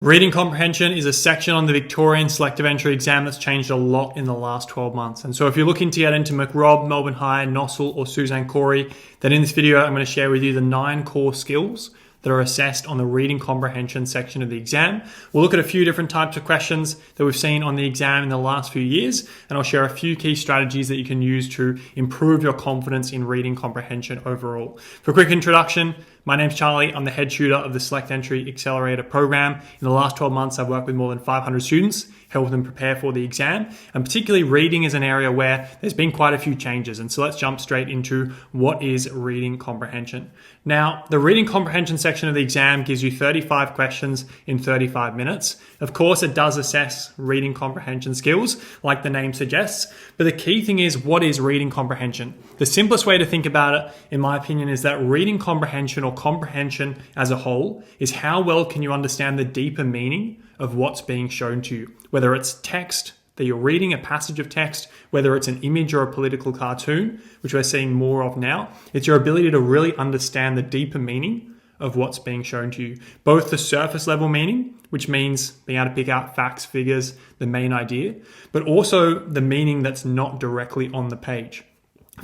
Reading comprehension is a section on the Victorian Selective Entry Exam that's changed a lot in the last 12 months. And so if you're looking to get into Mac.Rob, Melbourne High, Nossal or Suzanne, Cory, then in this video I'm going to share with you the 9 core skills that are assessed on the reading comprehension section of the exam. We'll look at a few different types of questions that we've seen on the exam in the last few years, and I'll share a few key strategies that you can use to improve your confidence in reading comprehension overall. For a quick introduction, my name's Charlie. I'm the head tutor of the Select Entry Accelerator program. In the last 12 months, I've worked with more than 500 students, helped them prepare for the exam, and particularly reading is an area where there's been quite a few changes. And so let's jump straight into what is reading comprehension. Now, the reading comprehension section of the exam gives you 35 questions in 35 minutes. Of course, it does assess reading comprehension skills, like the name suggests, but the key thing is, what is reading comprehension? The simplest way to think about it, in my opinion, is that reading comprehension or comprehension as a whole is how well can you understand the deeper meaning of what's being shown to you, whether it's text that you're reading, a passage of text, whether it's an image or a political cartoon, which we're seeing more of now. It's your ability to really understand the deeper meaning of what's being shown to you, both the surface level meaning, which means being able to pick out facts, figures, the main idea, but also the meaning that's not directly on the page.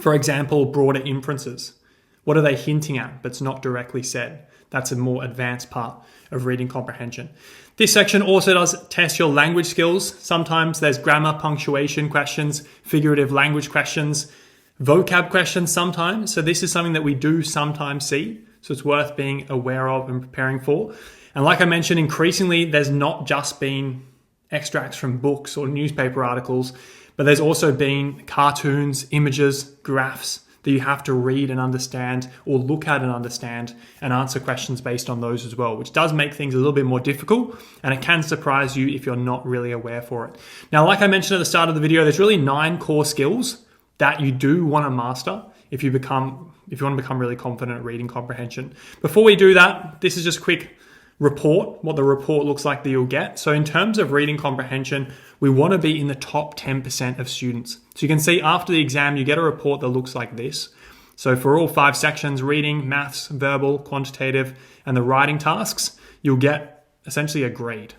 For example, broader inferences. What are they hinting at, but it's not directly said? That's a more advanced part of reading comprehension. This section also does test your language skills. Sometimes there's grammar, punctuation questions, figurative language questions, vocab questions sometimes. So this is something that we do sometimes see. So it's worth being aware of and preparing for. And like I mentioned, increasingly, there's not just been extracts from books or newspaper articles, but there's also been cartoons, images, graphs that you have to read and understand or look at and understand and answer questions based on those as well, which does make things a little bit more difficult, and it can surprise you if you're not really aware for it. Now, like I mentioned at the start of the video, there's really 9 core skills that you do want to master if you want to become really confident at reading comprehension. Before we do that, this is just a quick report, what the report looks like that you'll get. So in terms of reading comprehension, we want to be in the top 10% of students. So you can see after the exam, you get a report that looks like this. So for all 5 sections, reading, maths, verbal, quantitative, and the writing tasks, you'll get essentially a grade.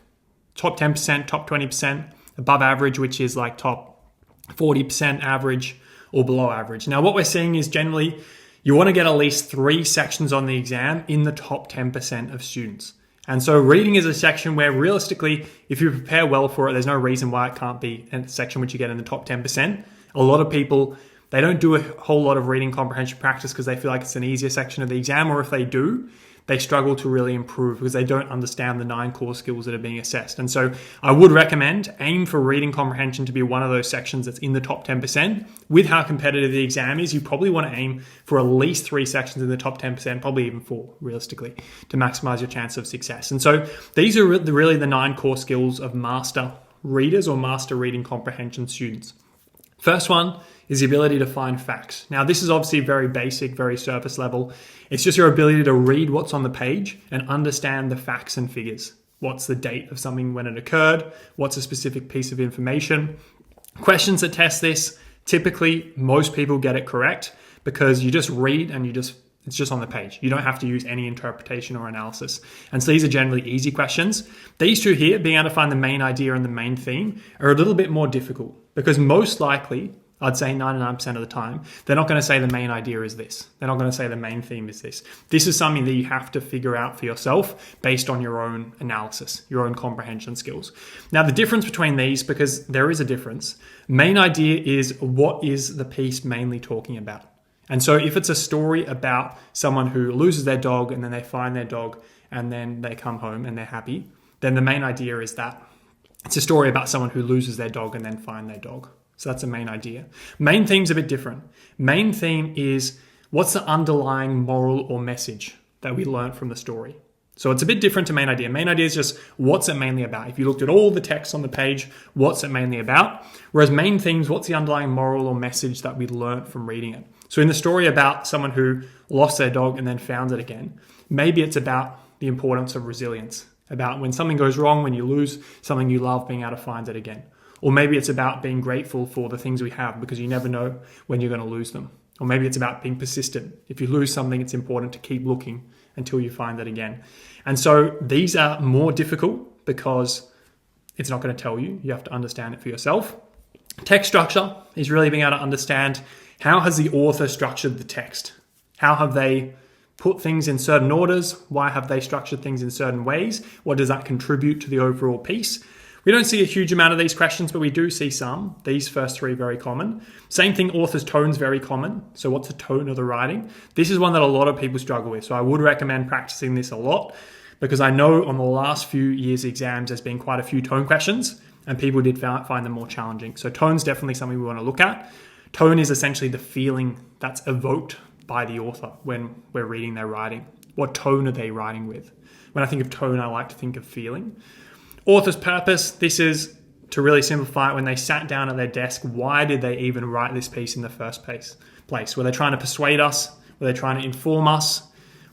Top 10%, top 20%, above average, which is like top 40% average or below average. Now, what we're seeing is generally you want to get at least 3 sections on the exam in the top 10% of students. And so reading is a section where realistically, if you prepare well for it, there's no reason why it can't be a section which you get in the top 10%. A lot of people, they don't do a whole lot of reading comprehension practice because they feel like it's an easier section of the exam, or if they do, they struggle to really improve because they don't understand the 9 core skills that are being assessed. And so I would recommend aim for reading comprehension to be one of those sections that's in the top 10%. With how competitive the exam is, you probably want to aim for at least 3 sections in the top 10%, probably even 4, realistically, to maximize your chance of success. And so these are really the 9 core skills of master readers or master reading comprehension students. First one is the ability to find facts. Now, this is obviously very basic, very surface level. It's just your ability to read what's on the page and understand the facts and figures. What's the date of something when it occurred? What's a specific piece of information? Questions that test this, typically most people get it correct because you just read and it's just on the page. You don't have to use any interpretation or analysis. And so these are generally easy questions. These 2 here, being able to find the main idea and the main theme, are a little bit more difficult because most likely, I'd say 99% of the time, they're not going to say the main idea is this. They're not going to say the main theme is this. This is something that you have to figure out for yourself based on your own analysis, your own comprehension skills. Now, the difference between these, because there is a difference, main idea is what is the piece mainly talking about. And so if it's a story about someone who loses their dog and then they find their dog and then they come home and they're happy, then the main idea is that. It's a story about someone who loses their dog and then find their dog. So that's a main idea. Main theme's a bit different. Main theme is what's the underlying moral or message that we learned from the story. So it's a bit different to main idea. Main idea is just what's it mainly about. If you looked at all the text on the page, what's it mainly about? Whereas main themes, what's the underlying moral or message that we learned from reading it? So in the story about someone who lost their dog and then found it again, maybe it's about the importance of resilience, about when something goes wrong, when you lose something you love, being able to find it again. Or maybe it's about being grateful for the things we have because you never know when you're going to lose them. Or maybe it's about being persistent. If you lose something, it's important to keep looking until you find it again. And so these are more difficult because it's not going to tell you. You have to understand it for yourself. Text structure is really being able to understand how has the author structured the text? How have they put things in certain orders? Why have they structured things in certain ways? What does that contribute to the overall piece? We don't see a huge amount of these questions, but we do see some. These first three very common. Same thing, author's tone's very common. So what's the tone of the writing? This is one that a lot of people struggle with. So I would recommend practicing this a lot, because I know on the last few years' exams, there's been quite a few tone questions and people did find them more challenging. So tone's definitely something we want to look at. Tone is essentially the feeling that's evoked by the author when we're reading their writing. What tone are they writing with? When I think of tone, I like to think of feeling. Author's purpose, this is to really simplify it. When they sat down at their desk, why did they even write this piece in the first place? Were they trying to persuade us? Were they trying to inform us?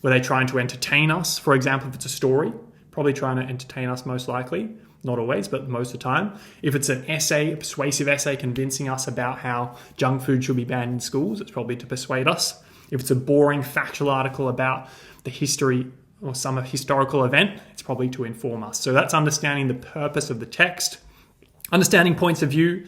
Were they trying to entertain us? For example, if it's a story, probably trying to entertain us most likely. Not always, but most of the time. If it's an essay, a persuasive essay convincing us about how junk food should be banned in schools, it's probably to persuade us. If it's a boring factual article about the history or some historical event, it's probably to inform us. So that's understanding the purpose of the text. Understanding points of view.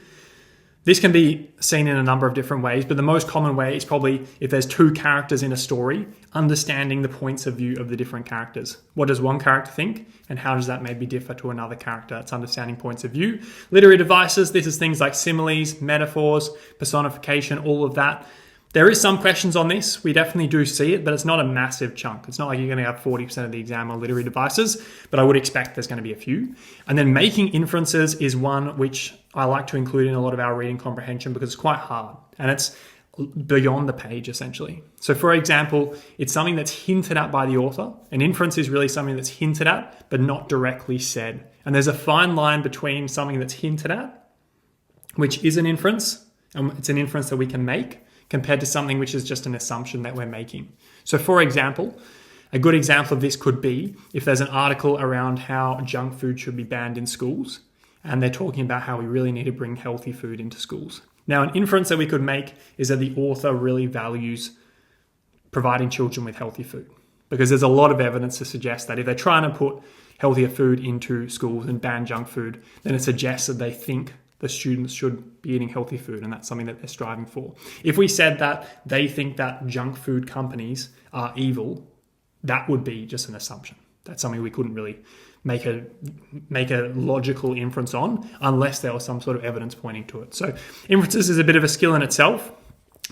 This can be seen in a number of different ways, but the most common way is probably if there's two characters in a story, understanding the points of view of the different characters. What does one character think, and how does that maybe differ to another character? It's understanding points of view. Literary devices, this is things like similes, metaphors, personification, all of that. There is some questions on this. We definitely do see it, but it's not a massive chunk. It's not like you're going to have 40% of the exam on literary devices, but I would expect there's going to be a few. And then making inferences is one which I like to include in a lot of our reading comprehension because it's quite hard and it's beyond the page essentially. So for example, it's something that's hinted at by the author. An inference is really something that's hinted at, but not directly said. And there's a fine line between something that's hinted at, which is an inference, and it's an inference that we can make, compared to something which is just an assumption that we're making. So for example, a good example of this could be if there's an article around how junk food should be banned in schools, and they're talking about how we really need to bring healthy food into schools. Now, an inference that we could make is that the author really values providing children with healthy food, because there's a lot of evidence to suggest that if they're trying to put healthier food into schools and ban junk food, then it suggests that they think the students should be eating healthy food, and that's something that they're striving for. If we said that they think that junk food companies are evil, that would be just an assumption. That's something we couldn't really make a logical inference on unless there was some sort of evidence pointing to it. So inferences is a bit of a skill in itself,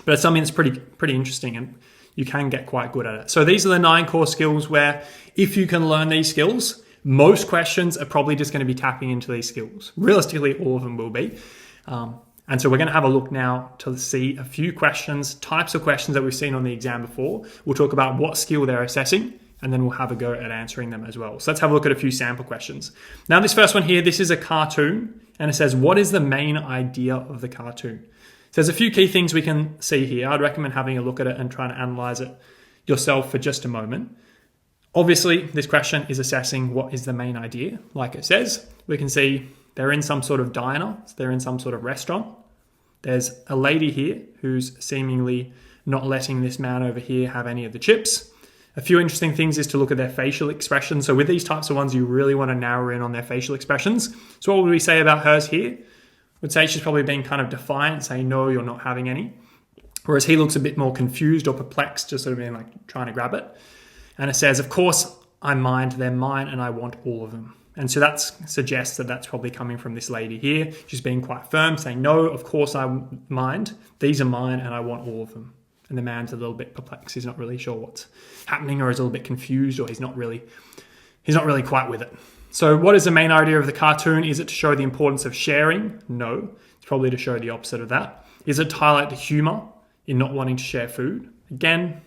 but it's something that's pretty interesting, and you can get quite good at it. So these are the 9 core skills where if you can learn these skills, most questions are probably just going to be tapping into these skills. Realistically, all of them will be. And so we're going to have a look now to see a few questions, types of questions that we've seen on the exam before. We'll talk about what skill they're assessing, and then we'll have a go at answering them as well. So let's have a look at a few sample questions. Now, this first one here, this is a cartoon, and it says, what is the main idea of the cartoon? So there's a few key things we can see here. I'd recommend having a look at it and trying to analyze it yourself for just a moment. Obviously, this question is assessing what is the main idea. Like it says, we can see they're in some sort of diner. So they're in some sort of restaurant. There's a lady here who's seemingly not letting this man over here have any of the chips. A few interesting things is to look at their facial expressions. So with these types of ones, you really want to narrow in on their facial expressions. So what would we say about hers here? Would say she's probably being kind of defiant, saying, no, you're not having any. Whereas he looks a bit more confused or perplexed, just sort of being like trying to grab it. And it says, of course, I mind, they're mine, and I want all of them. And so that suggests that that's probably coming from this lady here. She's being quite firm, saying, no, of course I mind. These are mine, and I want all of them. And the man's a little bit perplexed. He's not really sure what's happening, or he's a little bit confused, or he's not really quite with it. So what is the main idea of the cartoon? Is it to show the importance of sharing? No. It's probably to show the opposite of that. Is it to highlight the humor in not wanting to share food? Again,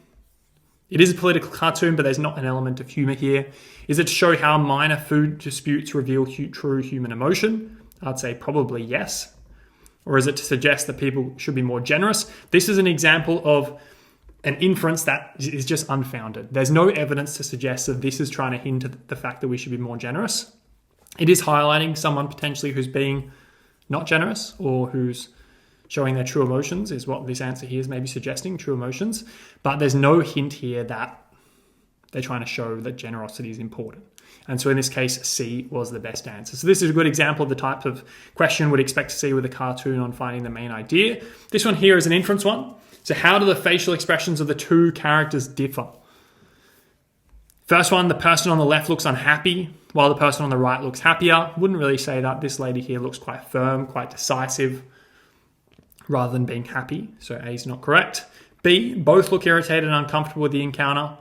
it is a political cartoon, but there's not an element of humor here. Is it to show how minor food disputes reveal true human emotion? I'd say probably yes. Or is it to suggest that people should be more generous? This is an example of an inference that is just unfounded. There's no evidence to suggest that this is trying to hint at the fact that we should be more generous. It is highlighting someone potentially who's being not generous or who's showing their true emotions, is what this answer here is maybe suggesting, true emotions. But there's no hint here that they're trying to show that generosity is important. And so in this case, C was the best answer. So this is a good example of the type of question we'd expect to see with a cartoon on finding the main idea. This one here is an inference one. So how do the facial expressions of the two characters differ? First one, the person on the left looks unhappy, while the person on the right looks happier. Wouldn't really say that. This lady here looks quite firm, quite decisive, rather than being happy. So A is not correct. B, both look irritated and uncomfortable with the encounter.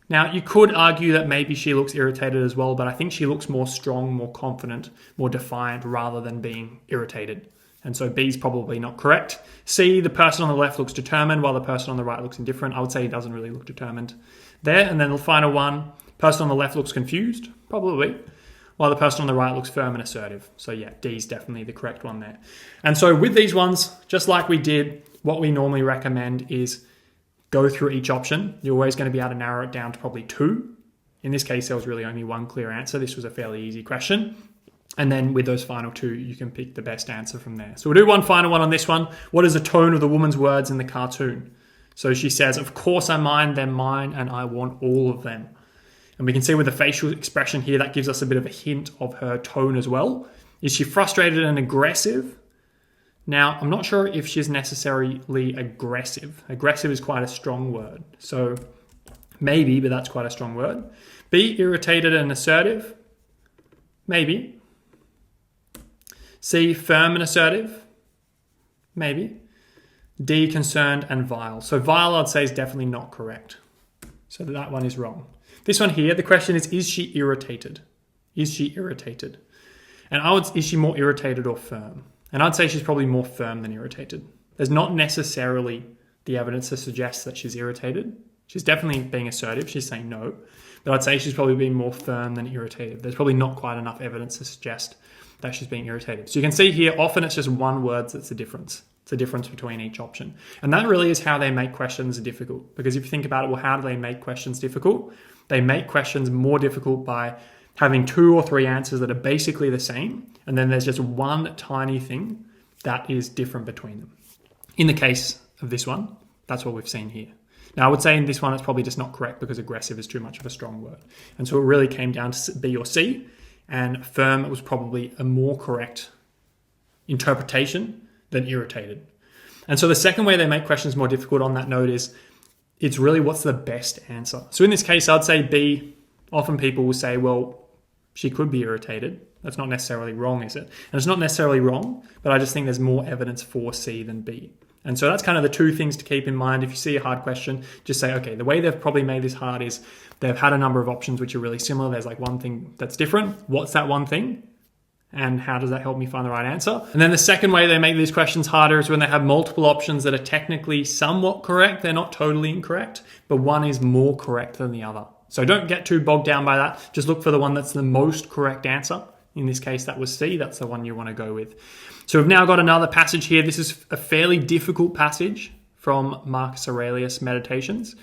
Now, you could argue that maybe she looks irritated as well, but I think she looks more strong, more confident, more defiant, rather than being irritated. And so B is probably not correct. C, the person on the left looks determined, while the person on the right looks indifferent. I would say he doesn't really look determined there. And then the final one, person on the left looks confused, probably, while the person on the right looks firm and assertive. So yeah, D is definitely the correct one there. And so with these ones, just like we did, what we normally recommend is go through each option. You're always going to be able to narrow it down to probably 2. In this case, there was really only one clear answer. This was a fairly easy question. And then with those final 2, you can pick the best answer from there. So we'll do one final one on this one. What is the tone of the woman's words in the cartoon? So she says, of course I mind, they're mine, and I want all of them. And we can see with the facial expression here, that gives us a bit of a hint of her tone as well. Is she frustrated and aggressive? Now, I'm not sure if she's necessarily aggressive. Aggressive is quite a strong word. So maybe, but that's quite a strong word. B, irritated and assertive? Maybe. C, firm and assertive? Maybe. D, concerned and vile. So vile, I'd say, is definitely not correct. So that one is wrong. This one here, the question is she irritated? Is she irritated? And is she more irritated or firm? And I'd say she's probably more firm than irritated. There's not necessarily the evidence to suggest that she's irritated. She's definitely being assertive. She's saying no. But I'd say she's probably being more firm than irritated. There's probably not quite enough evidence to suggest that she's being irritated. So you can see here, often it's just one word that's the difference. It's a difference between each option. And that really is how they make questions difficult. Because if you think about it, well, how do they make questions difficult? They make questions more difficult by having 2 or 3 answers that are basically the same. And then there's just one tiny thing that is different between them. In the case of this one, that's what we've seen here. Now, I would say in this one, it's probably just not correct because aggressive is too much of a strong word. And so it really came down to B or C. And firm was probably a more correct interpretation than irritated. And so the second way they make questions more difficult on that note is it's really what's the best answer. So in this case, I'd say B. Often people will say, well, she could be irritated. That's not necessarily wrong, is it? And it's not necessarily wrong, but I just think there's more evidence for C than B. And so that's kind of the 2 things to keep in mind. If you see a hard question, just say, okay, the way they've probably made this hard is they've had a number of options which are really similar. There's like one thing that's different. What's that one thing? And how does that help me find the right answer? And then the second way they make these questions harder is when they have multiple options that are technically somewhat correct. They're not totally incorrect, but one is more correct than the other. So don't get too bogged down by that. Just look for the one that's the most correct answer. In this case, that was C. That's the one you want to go with. So we've now got another passage here. This is a fairly difficult passage from Marcus Aurelius' Meditations.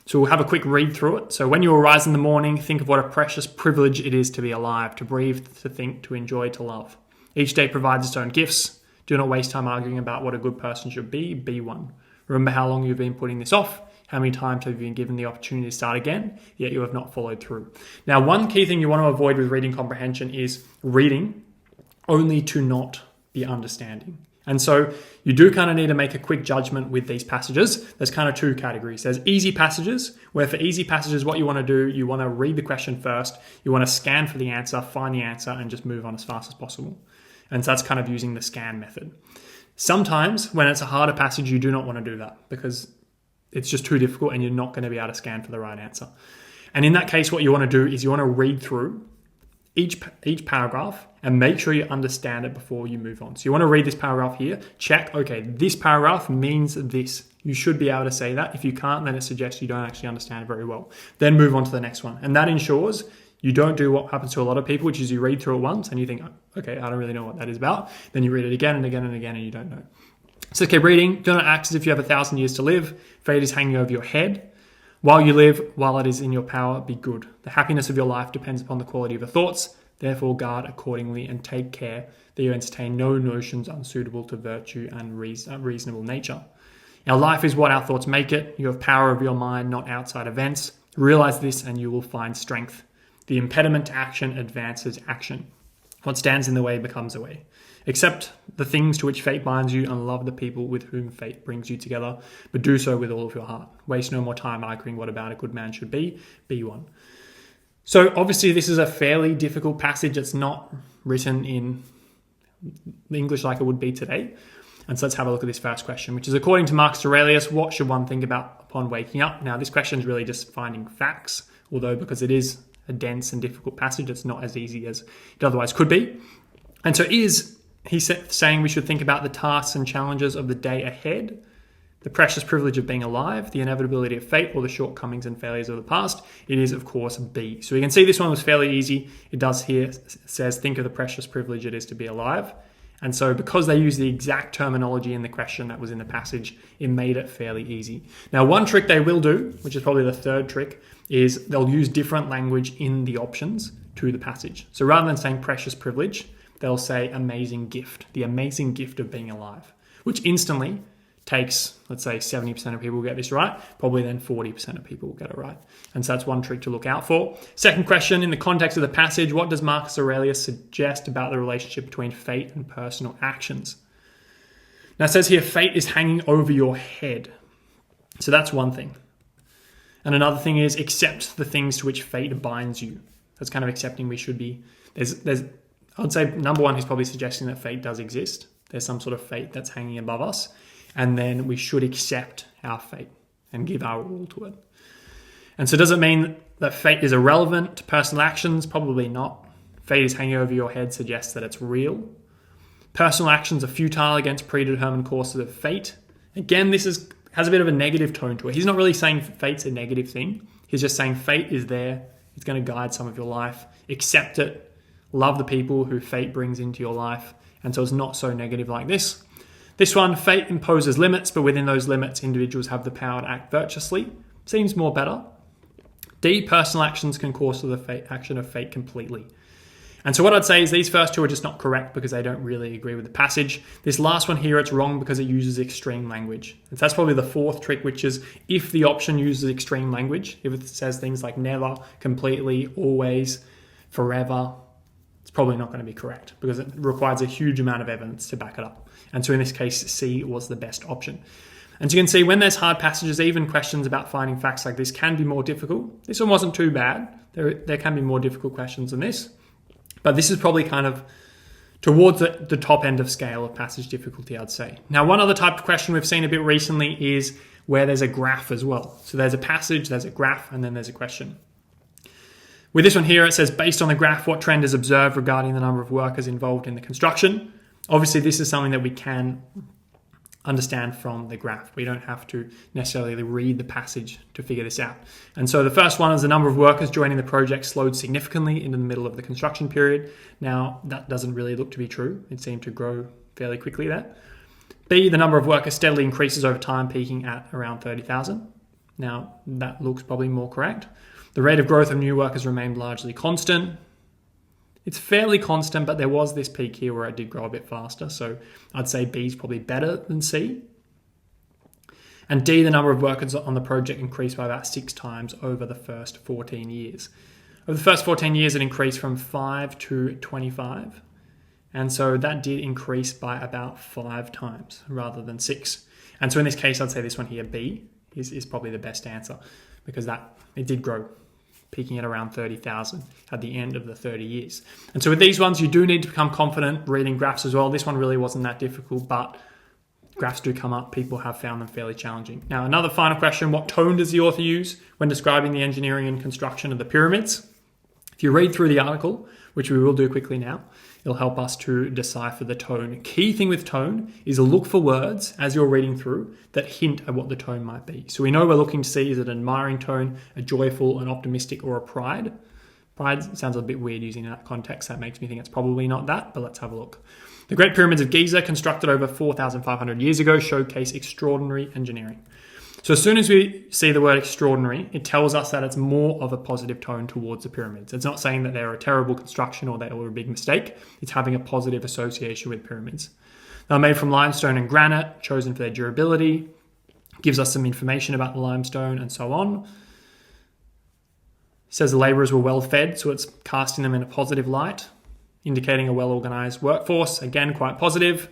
So we'll have a quick read through it. So when you arise in the morning, think of what a precious privilege it is to be alive, to breathe, to think, to enjoy, to love. Each day provides its own gifts. Do not waste time arguing about what a good person should be. Be one. Remember how long you've been putting this off. How many times have you been given the opportunity to start again, yet you have not followed through? Now, one key thing you want to avoid with reading comprehension is reading only to not be understanding. And so you do kind of need to make a quick judgment with these passages. There's kind of 2 categories. There's easy passages, where for easy passages, what you want to do, you want to read the question first. You want to scan for the answer, find the answer, and just move on as fast as possible. And so that's kind of using the scan method. Sometimes when it's a harder passage, you do not want to do that because it's just too difficult and you're not going to be able to scan for the right answer. And in that case, what you want to do is you want to read through each paragraph and make sure you understand it before you move on. So you want to read this paragraph here, check, okay, this paragraph means this. You should be able to say that. If you can't, then it suggests you don't actually understand it very well. Then move on to the next one. And that ensures you don't do what happens to a lot of people, which is you read through it once and you think, okay, I don't really know what that is about. Then you read it again and again and again and you don't know. So keep reading. Do not act as if you have 1,000 years to live. Fate is hanging over your head. While you live, while it is in your power, be good. The happiness of your life depends upon the quality of your thoughts. Therefore, guard accordingly and take care that you entertain no notions unsuitable to virtue and reasonable nature. Our life is what our thoughts make it. You have power of your mind, not outside events. Realize this and you will find strength. The impediment to action advances action. What stands in the way becomes a way. Accept the things to which fate binds you and love the people with whom fate brings you together, but do so with all of your heart. Waste no more time arguing what about a good man should be one. So obviously this is a fairly difficult passage. It's not written in English like it would be today. And so let's have a look at this first question, which is, according to Marcus Aurelius, what should one think about upon waking up? Now, this question is really just finding facts, although because it is a dense and difficult passage, it's not as easy as it otherwise could be. And so he's saying we should think about the tasks and challenges of the day ahead, the precious privilege of being alive, the inevitability of fate, or the shortcomings and failures of the past. It is, of course, B. So we can see this one was fairly easy. It does here, says, think of the precious privilege it is to be alive. And so because they use the exact terminology in the question that was in the passage, it made it fairly easy. Now, one trick they will do, which is probably the third trick, is they'll use different language in the options to the passage. So rather than saying precious privilege, they'll say amazing gift, the amazing gift of being alive, which instantly takes, let's say 70% of people will get this right, probably then 40% of people will get it right. And so that's one trick to look out for. Second question, in the context of the passage, what does Marcus Aurelius suggest about the relationship between fate and personal actions? Now it says here, fate is hanging over your head. So that's one thing. And another thing is accept the things to which fate binds you. That's kind of accepting we should be, I would say number one, he's probably suggesting that fate does exist. There's some sort of fate that's hanging above us. And then we should accept our fate and give our all to it. And so does it mean that fate is irrelevant to personal actions? Probably not. Fate is hanging over your head suggests that it's real. Personal actions are futile against predetermined courses of fate. Again, this has a bit of a negative tone to it. He's not really saying fate's a negative thing. He's just saying fate is there. It's going to guide some of your life. Accept it. Love the people who fate brings into your life. And so it's not so negative like this. This one, fate imposes limits, but within those limits, individuals have the power to act virtuously. Seems more better. D, personal actions can cause the action of fate completely. And so what I'd say is these first two are just not correct because they don't really agree with the passage. This last one here, it's wrong because it uses extreme language. And so that's probably the fourth trick, which is if the option uses extreme language, if it says things like never, completely, always, forever, it's probably not going to be correct because it requires a huge amount of evidence to back it up. And so in this case, C was the best option. And so you can see when there's hard passages, even questions about finding facts like this can be more difficult. This one wasn't too bad. There can be more difficult questions than this. But this is probably kind of towards the top end of scale of passage difficulty, I'd say. Now, one other type of question we've seen a bit recently is where there's a graph as well. So there's a passage, there's a graph, and then there's a question. With this one here, it says, based on the graph, what trend is observed regarding the number of workers involved in the construction? Obviously, this is something that we can understand from the graph. We don't have to necessarily read the passage to figure this out. And so the first one is the number of workers joining the project slowed significantly into the middle of the construction period. Now, that doesn't really look to be true. It seemed to grow fairly quickly there. B, the number of workers steadily increases over time, peaking at around 30,000. Now, that looks probably more correct. The rate of growth of new workers remained largely constant. It's fairly constant, but there was this peak here where it did grow a bit faster. So I'd say B is probably better than C. And D, the number of workers on the project increased by about 6 times over the first 14 years. Over the first 14 years, it increased from 5 to 25. And so that did increase by about 5 times rather than 6. And so in this case, I'd say this one here, B, is probably the best answer because it did grow, peaking at around 30,000 at the end of the 30 years. And so with these ones, you do need to become confident reading graphs as well. This one really wasn't that difficult, but graphs do come up. People have found them fairly challenging. Now, another final question, what tone does the author use when describing the engineering and construction of the pyramids? If you read through the article, which we will do quickly now, it'll help us to decipher the tone. Key thing with tone is look for words as you're reading through that hint at what the tone might be. So we know we're looking to see, is it an admiring tone, a joyful, an optimistic, or a pride? Pride sounds a bit weird using that context. That makes me think it's probably not that, but let's have a look. The Great Pyramids of Giza, constructed over 4,500 years ago, showcase extraordinary engineering. So as soon as we see the word extraordinary, it tells us that it's more of a positive tone towards the pyramids. It's not saying that they're a terrible construction or they were a big mistake. It's having a positive association with pyramids. They're made from limestone and granite, chosen for their durability, gives us some information about the limestone and so on. says the labourers were well fed, so it's casting them in a positive light, indicating a well-organised workforce. Again, quite positive.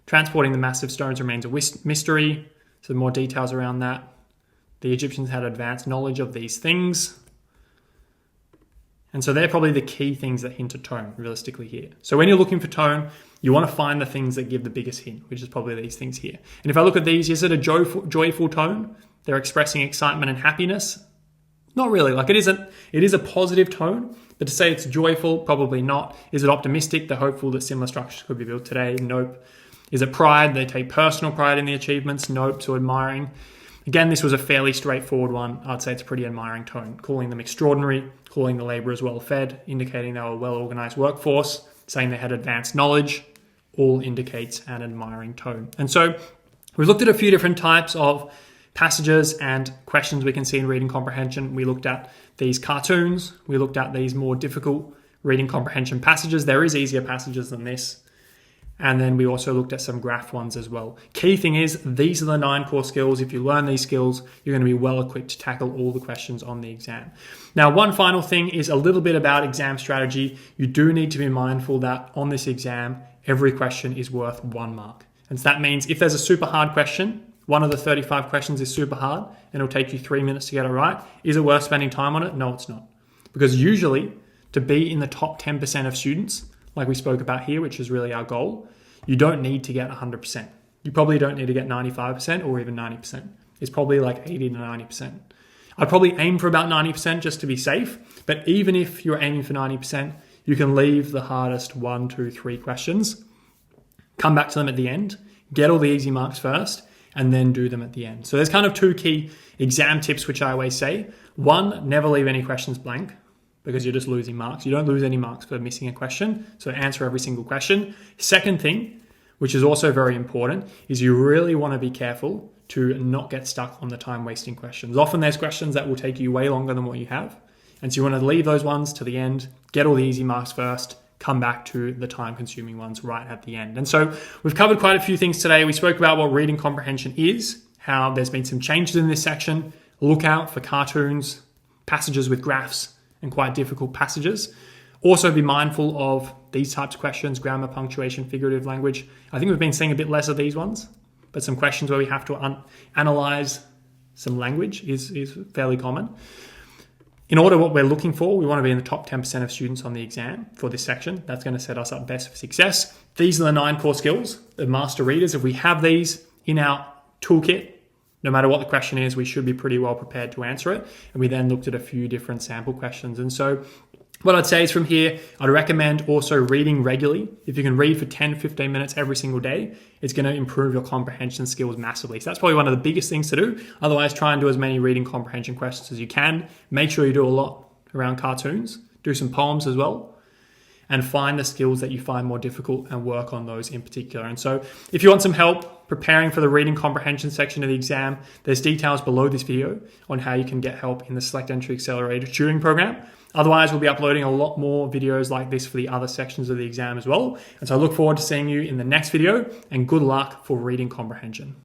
Transporting the massive stones remains a mystery. So more details around that. The Egyptians had advanced knowledge of these things. And so they're probably the key things that hint at tone, realistically, here. So when you're looking for tone, you want to find the things that give the biggest hint, which is probably these things here. And if I look at these, is it a joyful tone? They're expressing excitement and happiness. Not really. Like it is a positive tone, but to say it's joyful, probably not. Is it optimistic? They're hopeful that similar structures could be built today. Nope. Is it pride? They take personal pride in the achievements. Nope. So admiring. Again, this was a fairly straightforward one. I'd say it's a pretty admiring tone. Calling them extraordinary, calling the labourers well fed, indicating they were a well-organised workforce, saying they had advanced knowledge, all indicates an admiring tone. And so we've looked at a few different types of passages and questions we can see in reading comprehension. We looked at these cartoons. We looked at these more difficult reading comprehension passages. There is easier passages than this. And then we also looked at some graph ones as well. Key thing is, these are the 9 core skills. If you learn these skills, you're going to be well equipped to tackle all the questions on the exam. Now, one final thing is a little bit about exam strategy. You do need to be mindful that on this exam, every question is worth 1 mark. And so that means if there's a super hard question, one of the 35 questions is super hard and it'll take you 3 minutes to get it right. Is it worth spending time on it? No, it's not. Because usually to be in the top 10% of students, like we spoke about here, which is really our goal, you don't need to get 100%. You probably don't need to get 95% or even 90%. It's probably like 80 to 90%. I'd probably aim for about 90% just to be safe. But even if you're aiming for 90%, you can leave the hardest 1, 2, 3 questions, come back to them at the end, get all the easy marks first, and then do them at the end. So there's kind of 2 key exam tips, which I always say. 1, never leave any questions blank because you're just losing marks. You don't lose any marks for missing a question. So answer every single question. Second thing, which is also very important, is you really want to be careful to not get stuck on the time wasting questions. Often there's questions that will take you way longer than what you have. And so you want to leave those ones to the end, get all the easy marks first, come back to the time-consuming ones right at the end. And so we've covered quite a few things today. We spoke about what reading comprehension is, how there's been some changes in this section. Look out for cartoons, passages with graphs, and quite difficult passages. Also be mindful of these types of questions, grammar, punctuation, figurative language. I think we've been seeing a bit less of these ones, but some questions where we have to analyze some language is fairly common. In order what we're looking for, we want to be in the top 10% of students on the exam for this section. That's going to set us up best for success. These are the 9 core skills of master readers. If we have these in our toolkit, no matter what the question is, we should be pretty well prepared to answer it. And we then looked at a few different sample questions. And so what I'd say is from here, I'd recommend also reading regularly. If you can read for 10, 15 minutes every single day, it's going to improve your comprehension skills massively. So that's probably one of the biggest things to do. Otherwise, try and do as many reading comprehension questions as you can. Make sure you do a lot around cartoons. Do some poems as well. And find the skills that you find more difficult and work on those in particular. And so if you want some help preparing for the reading comprehension section of the exam, there's details below this video on how you can get help in the Select Entry Accelerator tutoring program. Otherwise, we'll be uploading a lot more videos like this for the other sections of the exam as well. And so I look forward to seeing you in the next video, and good luck for reading comprehension.